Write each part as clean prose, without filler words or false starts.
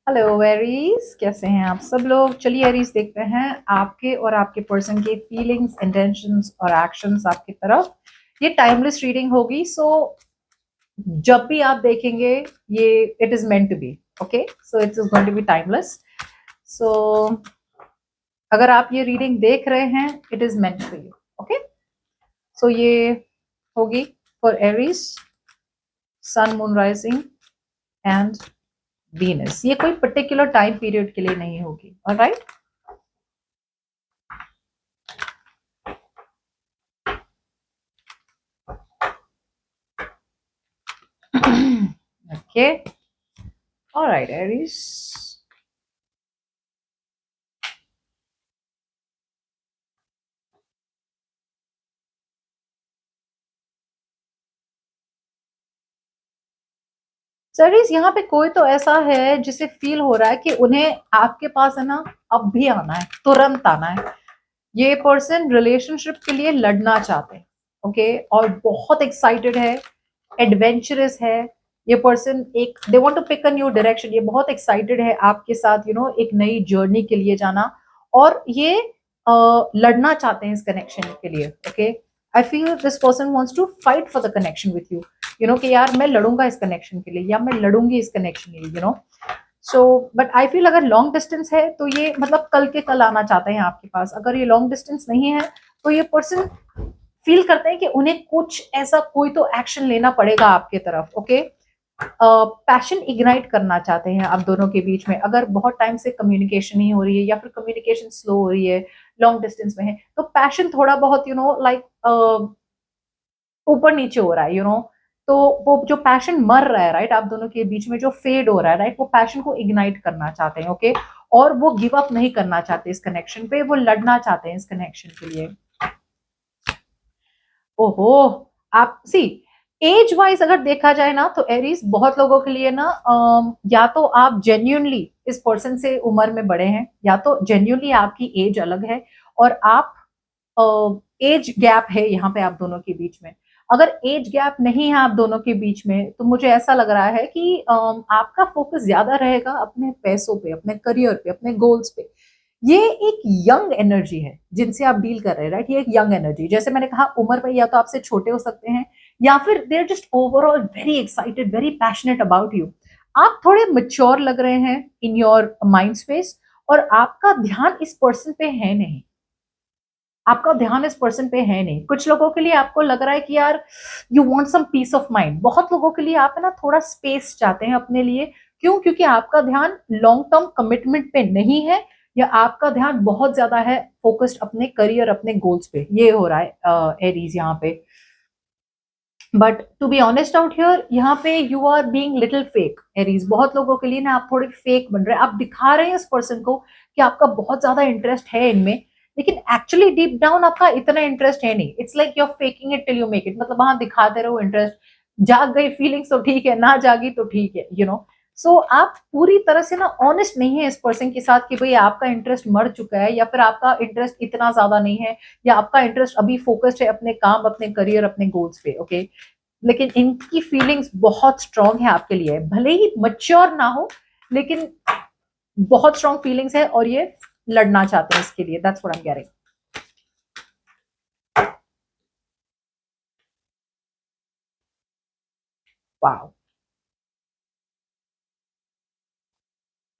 Hello Aries, कैसे हैं आप सब लोग। चलिए एरीज देखते हैं आपके और आपके पर्सन के फीलिंग्स, इंटेंशंस और एक्शंस आपकी तरफ। ये टाइमलेस रीडिंग होगी, सो जब भी आप देखेंगे ये it is meant to be. Okay, so it is going to be timeless. So अगर आप ये रीडिंग देख रहे हैं, it is meant for you. Okay, so ये होगी for Aries, sun, moon, rising and Venus. ये कोई पर्टिकुलर टाइम पीरियड के लिए नहीं होगी। Alright, okay, all right, Aries. Aries, यहाँ पे कोई तो ऐसा है जिसे फील हो रहा है कि उन्हें आपके पास है ना, अब भी आना है, तुरंत आना है। ये पर्सन रिलेशनशिप के लिए लड़ना चाहते हैं। ओके, और बहुत एक्साइटेड है, एडवेंचरस है। ये पर्सन एक they want to pick a new direction. ये बहुत एक्साइटेड है आपके साथ एक नई जर्नी के लिए जाना। और ये लड़ना चाहते हैं इस कनेक्शन के लिए। Okay, I feel this person wants to fight for the connection with you. कि यार मैं लड़ूंगा इस कनेक्शन के लिए, या मैं लड़ूंगी इस कनेक्शन के लिए। सो बट आई फील अगर लॉन्ग डिस्टेंस है तो ये मतलब कल के कल आना चाहते हैं आपके पास। अगर ये लॉन्ग डिस्टेंस नहीं है तो ये पर्सन फील करते हैं कि उन्हें कुछ ऐसा कोई तो एक्शन लेना पड़ेगा आपके तरफ। ओके, पैशन इग्नाइट करना चाहते हैं आप दोनों के बीच में। अगर बहुत टाइम से कम्युनिकेशन नहीं हो रही है या फिर कम्युनिकेशन स्लो हो रही है, लॉन्ग डिस्टेंस में है, तो पैशन थोड़ा बहुत लाइक ऊपर नीचे हो रहा है। तो वो जो पैशन मर रहा है, राइट, आप दोनों के बीच में जो फेड हो रहा है, राइट, वो पैशन को इग्नाइट करना चाहते हैं। ओके, और वो गिव अप नहीं करना चाहते इस कनेक्शन पे, वो लड़ना चाहते हैं इस कनेक्शन के लिए। ओहो, आप सी एज वाइज अगर देखा जाए ना, तो एरीज बहुत लोगों के लिए ना, या तो आप जेन्यूनली इस पर्सन से उम्र में बड़े हैं, या तो जेन्यूनली आपकी एज अलग है, और आप एज गैप है यहाँ पे आप दोनों के बीच में। अगर एज गैप नहीं है आप दोनों के बीच में, तो मुझे ऐसा लग रहा है कि आपका फोकस ज्यादा रहेगा अपने पैसों पे, अपने करियर पे, अपने गोल्स पे। ये एक यंग एनर्जी है जिनसे आप डील कर रहे हैं, राइट। ये एक यंग एनर्जी, जैसे मैंने कहा, उम्र में या तो आपसे छोटे हो सकते हैं, या फिर they are just overall very excited, very passionate about you. आप थोड़े मेच्योर लग रहे हैं इन योर माइंड स्पेस, और आपका ध्यान इस पर्सन पे है नहीं। आपका ध्यान इस पर्सन पे है नहीं। कुछ लोगों के लिए आपको लग रहा है कि यार you want some peace of mind. बहुत लोगों के लिए आप है ना थोड़ा स्पेस चाहते हैं अपने लिए। क्यों? क्योंकि आपका ध्यान लॉन्ग टर्म कमिटमेंट पे नहीं है, या आपका ध्यान बहुत ज्यादा है फोकस्ड अपने करियर, अपने गोल्स पे। ये हो रहा है एरीज यहाँ पे। But to be honest out here, यहाँ पे you are being little fake Aries. बहुत लोगों के लिए ना आप थोड़े फेक बन रहे हैं। आप दिखा रहे हैं इस पर्सन को कि आपका बहुत ज्यादा इंटरेस्ट है इनमें, लेकिन एक्चुअली डीप डाउन आपका इतना इंटरेस्ट है नहीं। It's like you are faking it till you make it. मतलब वहां दिखाते रहो इंटरेस्ट, जाग गई फीलिंग्स तो ठीक है, ना जागी तो ठीक है। सो आप पूरी तरह से ना ऑनेस्ट नहीं है इस पर्सन के साथ कि भाई आपका इंटरेस्ट मर चुका है, या फिर आपका इंटरेस्ट इतना ज्यादा नहीं है, या आपका इंटरेस्ट अभी फोकस्ड है अपने काम, अपने करियर, अपने गोल्स पे। ओके, लेकिन इनकी फीलिंग्स बहुत स्ट्रांग है आपके लिए। भले ही मच्योर ना हो, लेकिन बहुत स्ट्रांग फीलिंग्स है, और ये लड़ना चाहते हैं इसके लिए। That's what I am getting. Wow.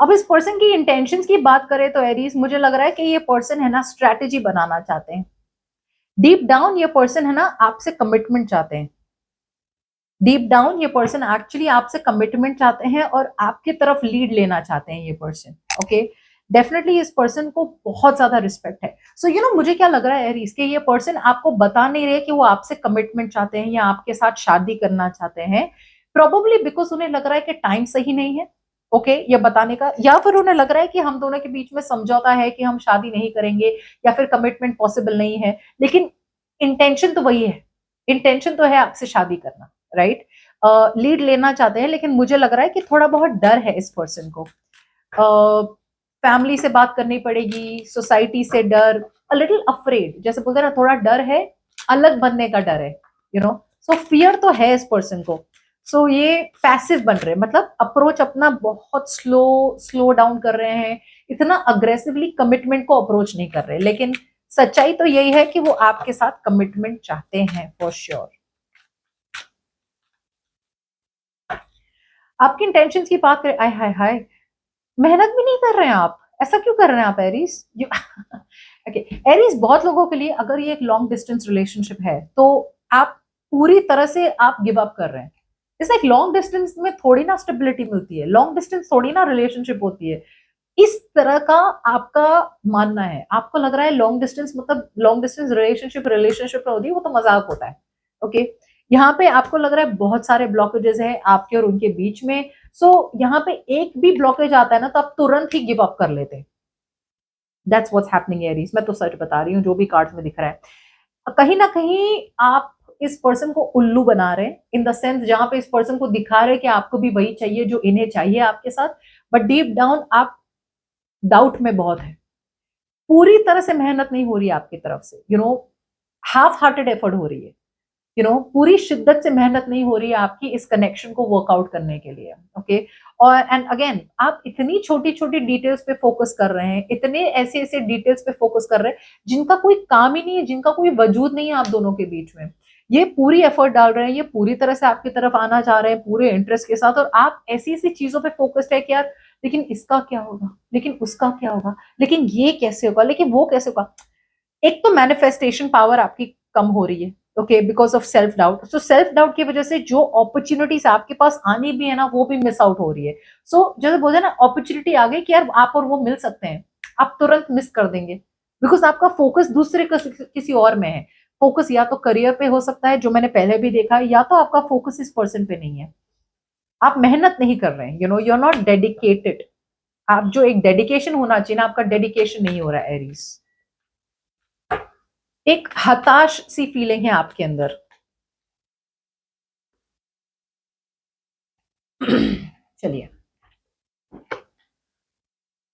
अब इस पर्सन की इंटेंशंस की बात करें तो एरीज, मुझे लग रहा है कि ये पर्सन है ना स्ट्रैटेजी बनाना चाहते हैं। डीप डाउन ये पर्सन है ना आपसे कमिटमेंट चाहते हैं। डीप डाउन ये पर्सन एक्चुअली आपसे कमिटमेंट चाहते हैं, और आपकी तरफ लीड लेना चाहते हैं ये पर्सन। ओके, डेफिनेटली इस पर्सन को बहुत ज्यादा रिस्पेक्ट है। सो मुझे क्या लग रहा है एरीज, कि ये पर्सन आपको बता नहीं रहे कि वो आपसे कमिटमेंट चाहते हैं या आपके साथ शादी करना चाहते हैं। प्रोबेबली बिकॉज उन्हें लग रहा है कि टाइम सही नहीं है। ओके, ये बताने का, या फिर उन्हें लग रहा है कि हम दोनों के बीच में समझौता है कि हम शादी नहीं करेंगे, या फिर कमिटमेंट पॉसिबल नहीं है। लेकिन इंटेंशन तो वही है। इंटेंशन तो है आपसे शादी करना, राइट। लीड लेना चाहते हैं, लेकिन मुझे लग रहा है कि थोड़ा बहुत डर है इस पर्सन को। फैमिली से बात करनी पड़ेगी, सोसाइटी से डर, अ लिटिल अफ्रेड, जैसे बोलते हैं ना, थोड़ा डर है, अलग बनने का डर है। सो फियर तो है इस पर्सन को। सो ये पैसिव बन रहे हैं, मतलब अप्रोच अपना बहुत स्लो डाउन कर रहे हैं, इतना अग्रेसिवली कमिटमेंट को अप्रोच नहीं कर रहे, लेकिन सच्चाई तो यही है कि वो आपके साथ कमिटमेंट चाहते हैं फॉर श्योर। आपकी इंटेंशंस की बात करें, आय हाय हाय, मेहनत भी नहीं कर रहे हैं आप, ऐसा क्यों कर रहे हैं आप एरीज? ओके, एरीज बहुत लोगों के लिए अगर ये एक लॉन्ग डिस्टेंस रिलेशनशिप है तो आप पूरी तरह से आप गिव अप कर रहे हैं। जैसे एक लॉन्ग डिस्टेंस में थोड़ी ना स्टेबिलिटी मिलती है, लॉन्ग डिस्टेंस थोड़ी ना रिलेशनशिप होती है, इस तरह का आपका मानना है। आपको लग रहा है लॉन्ग डिस्टेंस मतलब लॉन्ग डिस्टेंस रिलेशनशिप में होती है, वो तो मजाक होता है। ओके, यहाँ पे आपको लग रहा है बहुत सारे ब्लॉकेजेस हैं आपके और उनके बीच में। यहाँ पे एक भी ब्लॉकेज आता है ना तो आप तुरंत ही गिव अप कर लेते हैं। दैट्स व्हाट्स हैपनिंग एरीज, मैं तो सच बता रही हूँ जो भी कार्ड्स में दिख रहा है। कहीं ना कहीं आप इस पर्सन को उल्लू बना रहे हैं, इन द सेंस जहां पे इस पर्सन को दिखा रहे हैं कि आपको भी वही चाहिए जो इन्हें चाहिए आपके साथ, बट डीप डाउन आप डाउट में बहुत है। पूरी तरह से मेहनत नहीं हो रही है आपकी तरफ से, हाफ हार्टेड एफर्ट हो रही है, पूरी शिद्दत से मेहनत नहीं हो रही है आपकी इस कनेक्शन को वर्कआउट करने के लिए। ओके, और एंड अगेन आप इतनी छोटी छोटी डिटेल्स पे फोकस कर रहे हैं, इतने ऐसे ऐसे डिटेल्स पे फोकस कर रहे हैं जिनका कोई काम ही नहीं है, जिनका कोई वजूद नहीं है आप दोनों के बीच में। ये पूरी एफर्ट डाल रहे हैं, ये पूरी तरह से आपकी तरफ आना चाह रहे हैं पूरे इंटरेस्ट के साथ, और आप ऐसी ऐसी चीजों पे फोकस्ड है कि यार लेकिन इसका क्या होगा, लेकिन उसका क्या होगा, लेकिन ये कैसे होगा, लेकिन वो कैसे होगा। एक तो मैनिफेस्टेशन पावर आपकी कम हो रही है, okay, because of self doubt. So self doubt की वजह से जो अपॉर्चुनिटीज आपके पास आनी भी है ना वो भी मिस आउट हो रही है। जैसे बोलते हैं ना, अपॉर्चुनिटी आ गई कि यार आप और वो मिल सकते हैं, आप तुरंत मिस कर देंगे बिकॉज आपका फोकस दूसरे किसी और में है। फोकस या तो करियर पे हो सकता है जो मैंने पहले भी देखा है, या तो आपका फोकस इस पर्सन पे नहीं है, आप मेहनत नहीं कर रहे हैं, यू आर नॉट डेडिकेटेड। आप जो एक डेडिकेशन होना चाहिए ना, आपका डेडिकेशन नहीं हो रहा है एरीज। एक हताश सी फीलिंग है आपके अंदर। चलिए,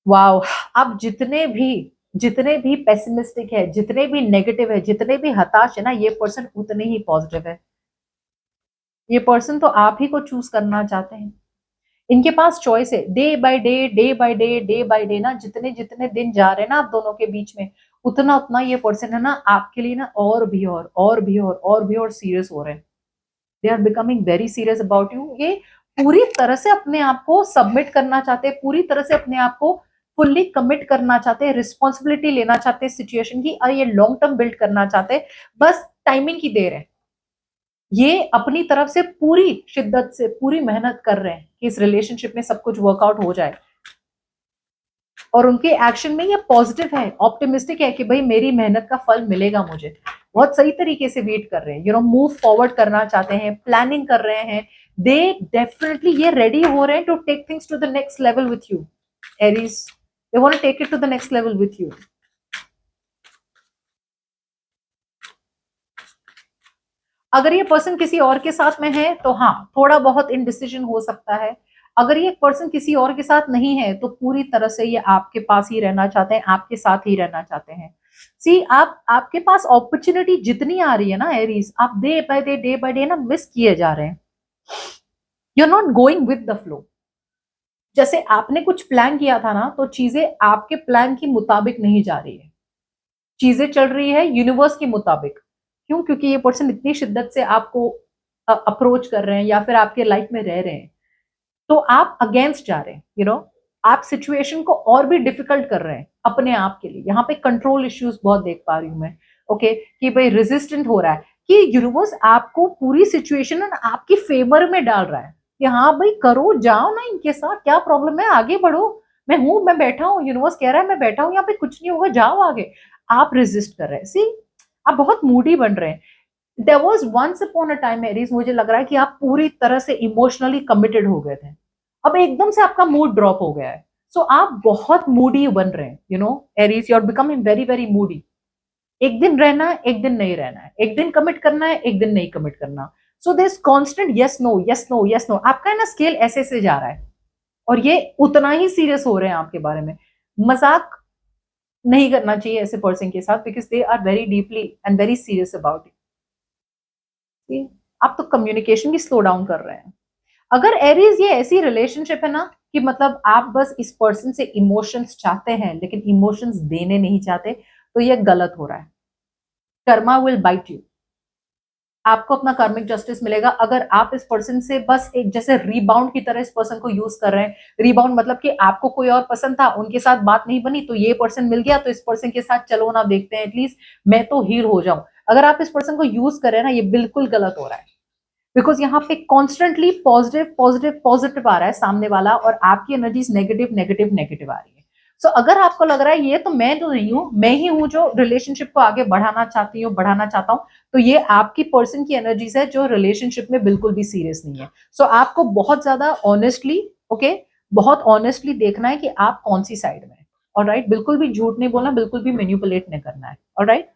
वाओ, आप जितने भी पेसिमिस्टिक है, जितने भी नेगेटिव है, जितने भी हताश है ना, ये पर्सन उतने ही पॉजिटिव है। ये पर्सन तो आप ही को चूज करना चाहते हैं। इनके पास चॉइस है, day by day, day by day, day by day ना, जितने जितने दिन जा रहे हैं ना आप दोनों के बीच में, उतना उतना ये पर्सन है ना आपके लिए ना और भी और सीरियस हो रहे हैं। They are becoming very serious about you. ये पूरी तरह से अपने आप को सबमिट करना चाहते हैं, पूरी तरह से अपने आप को फुल्ली कमिट करना चाहते हैं, रिस्पॉन्सिबिलिटी लेना चाहते हैं सिचुएशन की, और ये लॉन्ग टर्म बिल्ड करना चाहते हैं। बस टाइमिंग की देर है। ये अपनी तरफ से पूरी शिद्दत से पूरी मेहनत कर रहे हैं कि इस रिलेशनशिप में सब कुछ वर्कआउट हो जाए, और उनके एक्शन में ये पॉजिटिव है, ऑप्टिमिस्टिक है कि भाई मेरी मेहनत का फल मिलेगा मुझे। बहुत सही तरीके से वेट कर रहे हैं, मूव फॉरवर्ड करना चाहते हैं, प्लानिंग कर रहे हैं। दे डेफिनेटली ये रेडी हो रहे हैं to take things to the next level with you Aries. They want to take it to the next level with you. अगर ये पर्सन किसी और के साथ में है तो हाँ, थोड़ा बहुत इनडिसीजन हो सकता है। अगर ये पर्सन किसी और के साथ नहीं है तो पूरी तरह से ये आपके पास ही रहना चाहते हैं, आपके साथ ही रहना चाहते हैं। सी, आपके पास अपॉर्चुनिटी जितनी आ रही है ना एरीज, आप डे बाय डे ना मिस किए जा रहे हैं। You are not going with the flow. जैसे आपने कुछ प्लान किया था ना, तो चीजें आपके प्लान के मुताबिक नहीं जा रही है, चीजें चल रही है यूनिवर्स के मुताबिक। क्यों? क्योंकि ये पर्सन इतनी शिद्दत से आपको अप्रोच कर रहे हैं या फिर आपके लाइफ में रह रहे हैं, तो आप अगेंस्ट जा रहे हैं। आप सिचुएशन को और भी डिफिकल्ट कर रहे हैं अपने आप के लिए। यहाँ पे कंट्रोल इश्यूज बहुत देख पा रही हूँ मैं। ओके, कि भाई रेजिस्टेंट हो रहा है कि यूनिवर्स आपको पूरी सिचुएशन ना आपकी फेवर में डाल रहा है कि हाँ भाई करो, जाओ ना इनके साथ, क्या प्रॉब्लम है, आगे बढ़ो, मैं बैठा हूँ, यूनिवर्स कह रहा है मैं बैठा हूँ यहाँ पे, कुछ नहीं होगा, जाओ आगे। आप रेजिस्ट कर रहे हैं। सी, आप बहुत मूडी बन रहे हैं। There was once upon a time Aries, मुझे लग रहा है कि आप पूरी तरह से इमोशनली कमिटेड हो गए थे, अब एकदम से आपका मूड ड्रॉप हो गया है। आप बहुत मूडी बन रहे हैं, Aries, you are becoming very very moody. एक दिन रहना है, एक दिन नहीं रहना है, एक दिन कमिट करना है, एक दिन नहीं कमिट करना। This constant yes no yes no yes no, आपका है ना स्केल ऐसे से जा रहा है, और ये उतना ही सीरियस हो रहे हैं आपके बारे में। मजाक नहीं करना चाहिए ऐसे पर्सन के साथ, because they are very deeply and very serious about it. आप तो कम्युनिकेशन भी स्लो डाउन कर रहे हैं। अगर एरीज ये ऐसी रिलेशनशिप है ना कि मतलब आप बस इस पर्सन से इमोशंस चाहते हैं लेकिन इमोशंस देने नहीं चाहते, तो ये गलत हो रहा है। Karma will bite you. आपको अपना कार्मिक जस्टिस मिलेगा अगर आप इस पर्सन से बस एक जैसे रीबाउंड की तरह इस पर्सन को यूज कर रहे हैं। रीबाउंड मतलब कि आपको कोई और पसंद था, उनके साथ बात नहीं बनी, तो ये पर्सन मिल गया, तो इस पर्सन के साथ चलो ना, देखते हैं एटलीस्ट मैं तो हील हो जाऊं। अगर आप इस पर्सन को यूज कर रहे हैं ना, ये बिल्कुल गलत हो रहा है। बिकॉज यहाँ पे कॉन्स्टेंटली पॉजिटिव पॉजिटिव पॉजिटिव आ रहा है सामने वाला, और आपकी एनर्जीज नेगेटिव नेगेटिव नेगेटिव आ रही है। सो अगर आपको लग रहा है ये तो मैं तो नहीं हूं, मैं ही हूं जो रिलेशनशिप को आगे बढ़ाना चाहती हूँ, बढ़ाना चाहता हूँ, तो ये आपकी पर्सन की एनर्जीज है जो रिलेशनशिप में बिल्कुल भी सीरियस नहीं है। सो आपको बहुत ज्यादा ऑनेस्टली, ओके, बहुत ऑनेस्टली देखना है कि आप कौन सी साइड में है। ऑलराइट, बिल्कुल भी झूठ नहीं बोलना, बिल्कुल भी मैनिपुलेट नहीं करना है। ऑलराइट।